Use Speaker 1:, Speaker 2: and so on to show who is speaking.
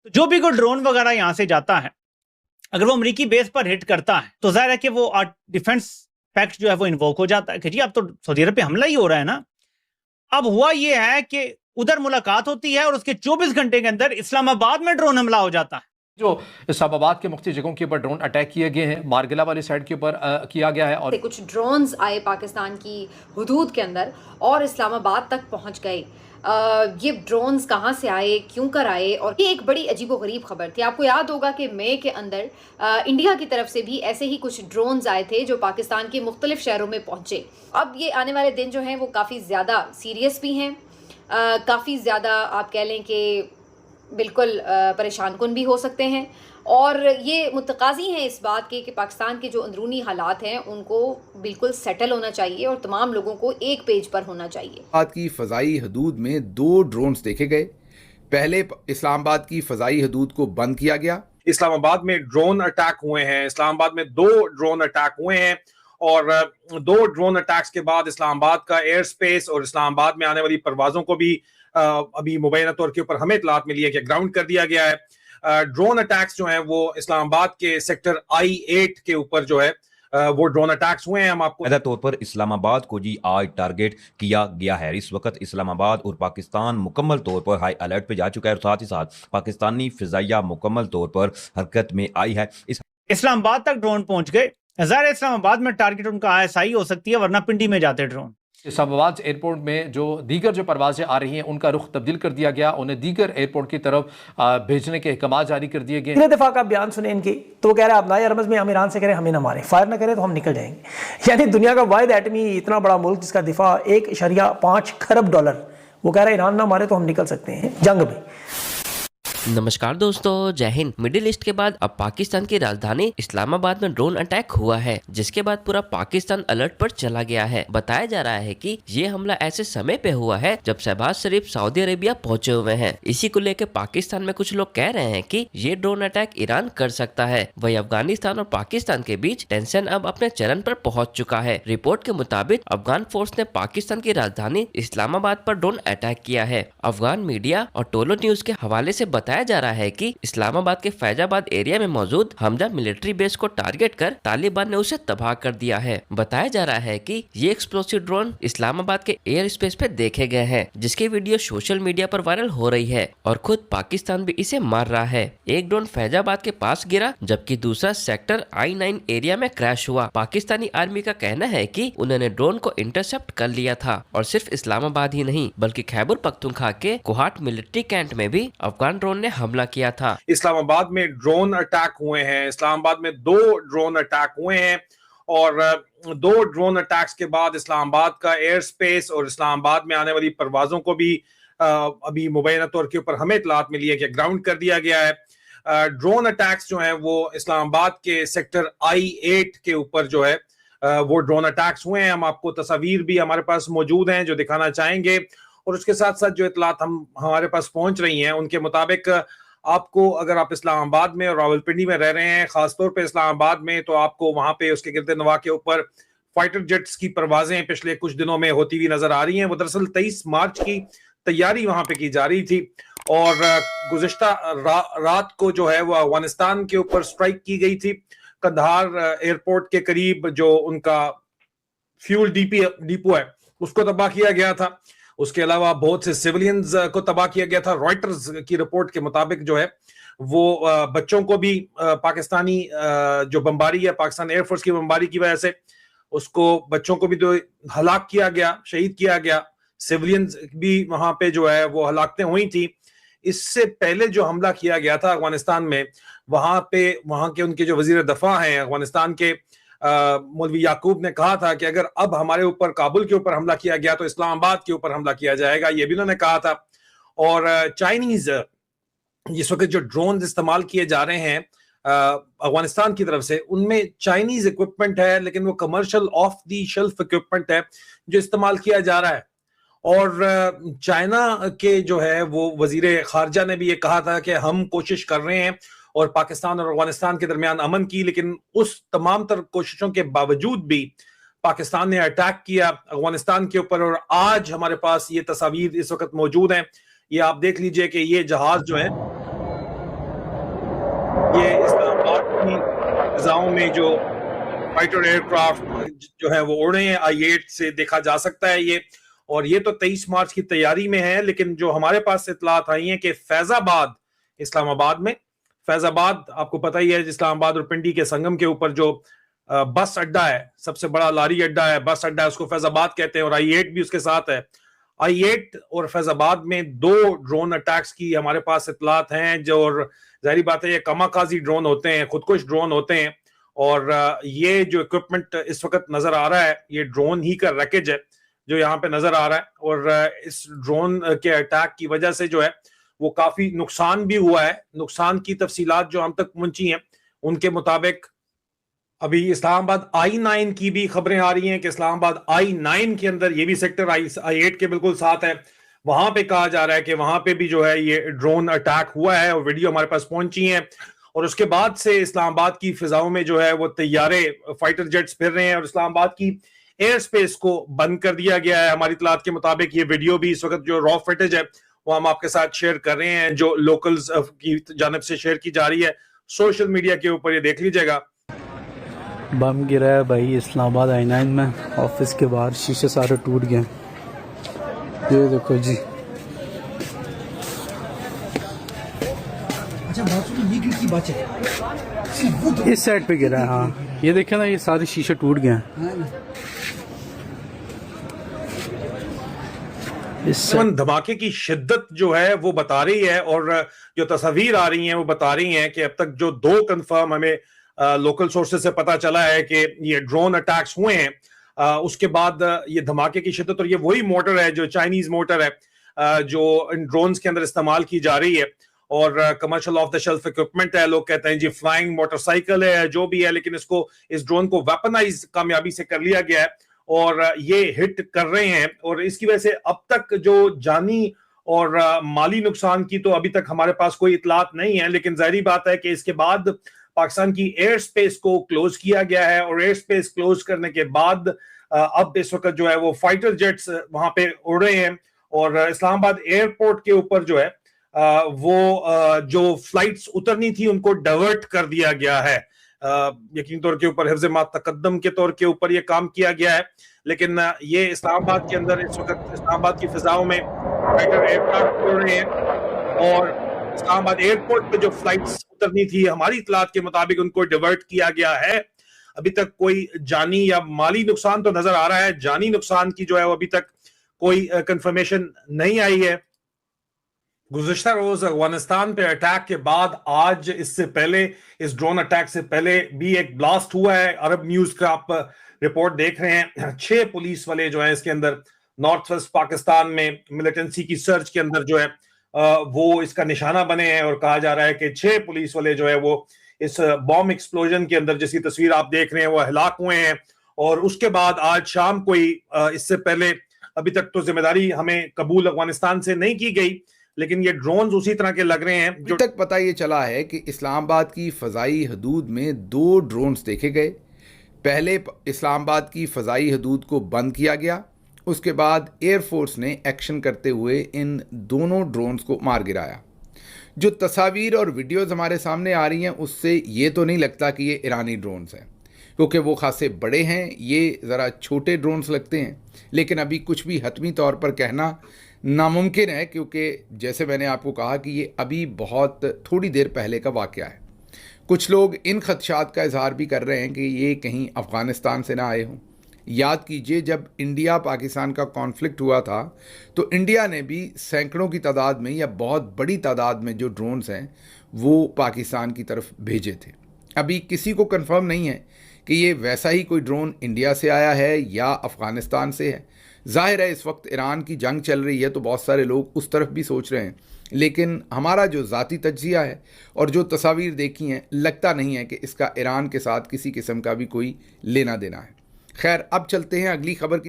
Speaker 1: तो जो भी कोई ड्रोन वगैरह यहां से जाता है, अगर वो अमेरिकी बेस पर हिट करता है तो जाहिर है कि वो डिफेंस पैक्ट जो है वो इन्वोक हो जाता है कि जी अब तो सऊदी अरब पे हमला ही हो रहा है ना। अब हुआ ये है कि उधर मुलाकात होती है और उसके 24 घंटे के अंदर इस्लामाबाद में ड्रोन हमला हो जाता है।
Speaker 2: जो इस्लामाबाद के मुख्तलिफ जगहों के ऊपर ड्रोन अटैक किए गए हैं, मारगिला वाली साइड के ऊपर किया गया है और
Speaker 3: कुछ ड्रोन्स आए पाकिस्तान की हुदूद के अंदर और इस्लामाबाद तक पहुंच गए। ये ड्रोन्स कहाँ से आए, क्यों कर आए, और ये एक बड़ी अजीबोगरीब खबर थी। आपको याद होगा कि मई के अंदर इंडिया की तरफ से भी ऐसे ही कुछ ड्रोन्स आए थे जो पाकिस्तान के मुख्तलिफ शहरों में पहुंचे। अब ये आने वाले दिन जो हैं वो काफ़ी ज़्यादा सीरियस भी हैं, काफ़ी ज़्यादा आप कह लें कि बिल्कुल परेशान कुन भी हो सकते हैं, और ये मुतकाज़ी हैं इस बात के कि पाकिस्तान के जो अंदरूनी हालात हैं उनको बिल्कुल सेटल होना चाहिए और तमाम लोगों को एक पेज पर होना चाहिए।
Speaker 4: इस्लामाबाद की फ़ज़ाई हदूद में 2 ड्रोन्स देखे गए। पहले इस्लामाबाद की फ़ज़ाई हदूद को बंद किया गया।
Speaker 5: इस्लामाबाद में ड्रोन अटैक हुए हैं, इस्लामाबाद में 2 ड्रोन अटैक हुए हैं और 2 ड्रोन अटैक्स के बाद इस्लामाबाद का एयर स्पेस और इस्लामाबाद में आने वाली परवाज़ों को भी अभी मुबैना तौर के ऊपर हमें इत्तलात मिली है कि ग्राउंड कर दिया गया है। ड्रोन अटैक्स जो हैं वो इस्लामाबाद के सेक्टर I-8 के ऊपर जो है वो ड्रोन अटैक्स हुए हैं। हम आपको
Speaker 6: ज़्यादा तौर पर इस्लामाबाद को जी आज टारगेट किया गया है। इस वक्त इस्लामाबाद और पाकिस्तान मुकम्मल तौर पर हाई अलर्ट पे जा चुका है और साथ ही साथ पाकिस्तानी फिजाइया मुकम्मल तौर पर हरकत में आई है।
Speaker 1: इस्लामाबाद तक ड्रोन पहुंच गए। ज़ाहिर इस्लामाबाद में टारगेट उनका ISI हो सकती है, वरना पिंडी में जाते ड्रोन।
Speaker 2: इस्लामाबाद एयरपोर्ट में जो दीगर जो परवाजें आ रही हैं उनका रुख तब्दील कर दिया गया, उन्हें दीगर एयरपोर्ट की तरफ भेजने के अहकाम जारी कर दिए गए।
Speaker 7: दफा का बयान सुने इनकी, तो वो कह रहे हैं आप नाया रमज़ में हम ईरान से करें हमें ना मारें, फायर ना करें तो हम निकल जाएंगे। यानी दुनिया का वाहिद एटमी इतना बड़ा मुल्क जिसका दिफा $1.5 खरब, वो कह रहा है ईरान ना मारे तो हम निकल सकते हैं जंग में।
Speaker 8: नमस्कार दोस्तों, जय हिंद। मिडिल ईस्ट के बाद अब पाकिस्तान की राजधानी इस्लामाबाद में ड्रोन अटैक हुआ है, जिसके बाद पूरा पाकिस्तान अलर्ट पर चला गया है। बताया जा रहा है कि ये हमला ऐसे समय पे हुआ है जब शहबाज शरीफ सऊदी अरेबिया पहुंचे हुए हैं। इसी को लेकर पाकिस्तान में कुछ लोग कह रहे हैं कि ये ड्रोन अटैक ईरान कर सकता है। वही अफगानिस्तान और पाकिस्तान के बीच टेंशन अब अपने चरम पर पहुँच चुका है। रिपोर्ट के मुताबिक अफगान फोर्स ने पाकिस्तान की राजधानी इस्लामाबाद पर ड्रोन अटैक किया है। अफगान मीडिया और टोलो न्यूज के हवाले से बताया जा रहा है कि इस्लामाबाद के फैजाबाद एरिया में मौजूद हमजा मिलिट्री बेस को टारगेट कर तालिबान ने उसे तबाह कर दिया है। बताया जा रहा है कि ये एक्सप्लोसिव ड्रोन इस्लामाबाद के एयर स्पेस पे देखे गए हैं, जिसकी वीडियो सोशल मीडिया पर वायरल हो रही है और खुद पाकिस्तान भी इसे मार रहा है। एक ड्रोन फैजाबाद के पास गिरा, जबकि दूसरा सेक्टर I-9 एरिया में क्रैश हुआ। पाकिस्तानी आर्मी का कहना है कि उन्होंने ड्रोन को इंटरसेप्ट कर लिया था और सिर्फ इस्लामाबाद ही नहीं बल्कि खैबर पख्तूनख्वा के कोहाट मिलिट्री कैंट में भी अफगान ड्रोन ने हमला किया था।
Speaker 5: इस्लामाबाद में ड्रोन अटैक हुए हैं, इस्लामाबाद में 2 ड्रोन अटैक हुए हैं और 2 ड्रोन अटैक्स के बाद इस्लामाबाद का एयर स्पेस और इस्लामाबाद में आने वाली परवाज़ों को भी अभी मुबैना तौर के ऊपर हमें इत्तलात मिली है कि ग्राउंड कर दिया गया है। ड्रोन अटैक्स जो हैं वो इस्लामाबाद के सेक्टर I-8 के ऊपर जो है वो ड्रोन अटैक्स हुए हैं। हम आपको तस्वीर भी हमारे पास मौजूद हैं जो दिखाना चाहेंगे, और उसके साथ साथ जो इत्तलात हमारे पास पहुंच रही हैं उनके मुताबिक आपको, अगर आप इस्लामाबाद में और रावलपिंडी में रह रहे हैं, खासतौर पे इस्लामाबाद में, तो आपको वहां पे उसके गिरद नवा के ऊपर फाइटर जेट्स की परवाजें पिछले कुछ दिनों में होती हुई नजर आ रही हैं। वो दरअसल 23 मार्च की तैयारी वहां पे की जा रही थी और गुज़िश्ता रात को जो है वो अफगानिस्तान के ऊपर स्ट्राइक की गई थी। कंधार एयरपोर्ट के करीब जो उनका फ्यूल डिपो है उसको तबाह किया गया था। उसके अलावा बहुत से सिविलियंस को तबाह किया गया था। रॉयटर्स की रिपोर्ट के मुताबिक जो है वो बच्चों को भी पाकिस्तानी जो बमबारी है, पाकिस्तान एयरफोर्स की बमबारी की वजह से उसको बच्चों को भी तो हलाक किया गया, शहीद किया गया। सिविलियंस भी वहां पे जो है वो हलाकतें हुई थी। इससे पहले जो हमला किया गया था अफगानिस्तान में, वहां के उनके जो वजीर दफा हैं अफगानिस्तान के, मौलवी याकूब ने कहा था कि अगर अब हमारे ऊपर काबुल के ऊपर हमला किया गया तो इस्लामाबाद के ऊपर हमला किया जाएगा, ये भी उन्होंने कहा था। और चाइनीज इस वक्त जो ड्रोन इस्तेमाल किए जा रहे हैं अफगानिस्तान की तरफ से, उनमें चाइनीज इक्विपमेंट है, लेकिन वो commercial of the shelf equipment है जो इस्तेमाल किया जा रहा है। और चाइना के जो है वो वजीर खारजा ने भी ये कहा था कि हम कोशिश कर रहे हैं और पाकिस्तान और अफगानिस्तान के दरमियान अमन की, लेकिन उस तमाम तर कोशिशों के बावजूद भी पाकिस्तान ने अटैक किया अफगानिस्तान के ऊपर। और आज हमारे पास ये तस्वीर इस वक्त मौजूद हैं, ये आप देख लीजिए कि ये जहाज जो है ये इस्लामाबाद की फिजाओं में जो फाइटर एयरक्राफ्ट जो है वो उड़ रहे हैं, I-8 से देखा जा सकता है ये। और ये तो 23 मार्च की तैयारी में है, लेकिन जो हमारे पास इतलात आई हैं कि फैजाबाद, इस्लामाबाद में, फैजाबाद आपको पता ही है, इस्लामाबाद और पिंडी के संगम के ऊपर जो बस अड्डा है, सबसे बड़ा लारी अड्डा है, बस अड्डा है, उसको फैजाबाद कहते हैं, और I-8 भी उसके साथ है। I-8 और फैजाबाद में 2 ड्रोन अटैक्स की हमारे पास इतलात हैं, जो जाहिर बात है ये कमाकाजी ड्रोन होते हैं, खुदकुश ड्रोन होते हैं। और ये जो इक्विपमेंट इस वक्त नजर आ रहा है, ये ड्रोन ही का रैकेज है जो यहाँ पे नजर आ रहा है। और इस ड्रोन के अटैक की वजह से जो है वो काफी नुकसान भी हुआ है। नुकसान की तफसीलात जो हम तक पहुंची हैं उनके मुताबिक अभी इस्लामाबाद I-9 की भी खबरें आ रही हैं कि इस्लामाबाद I-9 के अंदर, ये भी सेक्टर I-8 के बिल्कुल साथ है, वहां पे कहा जा रहा है कि वहां पे भी जो है ये ड्रोन अटैक हुआ है, और वीडियो हमारे पास पहुंची है। और उसके बाद से इस्लामाबाद की फिजाओं में जो है वो तैयारे, फाइटर जेट्स फिर रहे हैं, और इस्लामाबाद की एयर स्पेस को बंद कर दिया गया है हमारी इतलात के मुताबिक। ये वीडियो भी इस वक्त जो रॉ फुटेज है वो हम आपके साथ शेयर कर रहे हैं, जो लोकल्स की जानिब से शेयर की जा रही है सोशल मीडिया के ऊपर, ये देख लीजिएगा।
Speaker 9: बम गिरा है भाई इस्लामाबाद I-9 में, ऑफिस के बाहर शीशे सारे टूट गए। ये देखो जी, इस साइड पे गिरा है। हाँ ये देखे ना, ये सारे शीशे टूट गए हैं।
Speaker 5: धमाके की शिद्दत जो है वो बता रही है, और जो तस्वीर आ रही हैं वो बता रही हैं कि अब तक जो 2 कंफर्म हमें लोकल सोर्सेज से पता चला है कि ये ड्रोन अटैक्स हुए हैं। उसके बाद ये धमाके की शिद्दत, और ये वही मोटर है जो चाइनीज मोटर है जो इन ड्रोन्स के अंदर इस्तेमाल की जा रही है, और commercial of the shelf equipment है। लोग कहते हैं जी फ्लाइंग मोटरसाइकिल है, जो भी है, लेकिन इसको, इस ड्रोन को वेपनाइज कामयाबी से कर लिया गया है, और ये हिट कर रहे हैं। और इसकी वजह से अब तक जो जानी और माली नुकसान की तो अभी तक हमारे पास कोई इतलात नहीं है, लेकिन जाहिर बात है कि इसके बाद पाकिस्तान की एयर स्पेस को क्लोज किया गया है, और एयर स्पेस क्लोज करने के बाद अब इस वक्त जो है वो फाइटर जेट्स वहां पे उड़ रहे हैं, और इस्लामाबाद एयरपोर्ट के ऊपर जो है वो जो फ्लाइट्स उतरनी थी उनको डाइवर्ट कर दिया गया है। यकीन तौर के ऊपर हिफ्ज़ मा तकद्दम के तौर के ऊपर ये काम किया गया है, लेकिन ये इस्लामाबाद के अंदर इस वक्त इस्लामाबाद की फिजाओं में फाइटर एयरक्राफ्ट उड़ रहे हैं, और इस्लामाबाद एयरपोर्ट पे जो फ्लाइट्स उतरनी थी हमारी इतलात के मुताबिक उनको डाइवर्ट किया गया है। अभी तक कोई जानी या माली नुकसान तो नजर आ रहा है, जानी नुकसान की जो है वो अभी तक कोई कंफर्मेशन नहीं आई है। गुज़िश्ता रोज अफगानिस्तान पे अटैक के बाद आज, इससे पहले, इस ड्रोन अटैक से पहले भी एक ब्लास्ट हुआ है। अरब न्यूज का आप रिपोर्ट देख रहे हैं, 6 पुलिस वाले जो है इसके अंदर नॉर्थ वेस्ट पाकिस्तान में मिलिटेंसी की सर्च के अंदर जो है वो इसका निशाना बने हैं, और कहा जा रहा है कि 6 पुलिस वाले जो है वो इस बॉम्ब एक्सप्लोजन के अंदर, जिसकी तस्वीर आप देख रहे हैं, वो हलाक हुए हैं। और उसके बाद आज शाम कोई, इससे पहले अभी तक तो जिम्मेदारी हमें कबूल अफगानिस्तान से नहीं की गई, लेकिन ये ड्रोन्स उसी तरह के लग रहे हैं।
Speaker 4: जो तक पता ये चला है कि इस्लामाबाद की फ़ज़ाई हदूद में 2 ड्रोन्स देखे गए। पहले इस्लामाबाद की फ़ज़ाई हदूद को बंद किया गया, उसके बाद एयरफोर्स ने एक्शन करते हुए इन दोनों ड्रोन्स को मार गिराया। जो तस्वीर और वीडियोज़ हमारे सामने आ रही हैं उससे ये तो नहीं लगता कि ये ईरानी ड्रोन्स हैं, क्योंकि वो खासे बड़े हैं, ये ज़रा छोटे ड्रोन्स लगते हैं। लेकिन अभी कुछ भी हतमी तौर पर कहना नामुमकिन है, क्योंकि जैसे मैंने आपको कहा कि ये अभी बहुत थोड़ी देर पहले का वाक़या है। कुछ लोग इन खदशात का इजहार भी कर रहे हैं कि ये कहीं अफ़गानिस्तान से ना आए हों। याद कीजिए, जब इंडिया पाकिस्तान का कॉन्फ्लिक्ट हुआ था तो इंडिया ने भी सैकड़ों की तादाद में या बहुत बड़ी तादाद में जो ड्रोन्स हैं वो पाकिस्तान की तरफ भेजे थे। अभी किसी को कंफर्म नहीं है कि ये वैसा ही कोई ड्रोन इंडिया से आया है या अफ़गानिस्तान से है। ज़ाहिर है इस वक्त ईरान की जंग चल रही है तो बहुत सारे लोग उस तरफ भी सोच रहे हैं, लेकिन हमारा जो ज़ाती तज्ज़िया है और जो तस्वीर देखी हैं, लगता नहीं है कि इसका ईरान के साथ किसी किस्म का भी कोई लेना देना है। खैर, अब चलते हैं अगली खबर की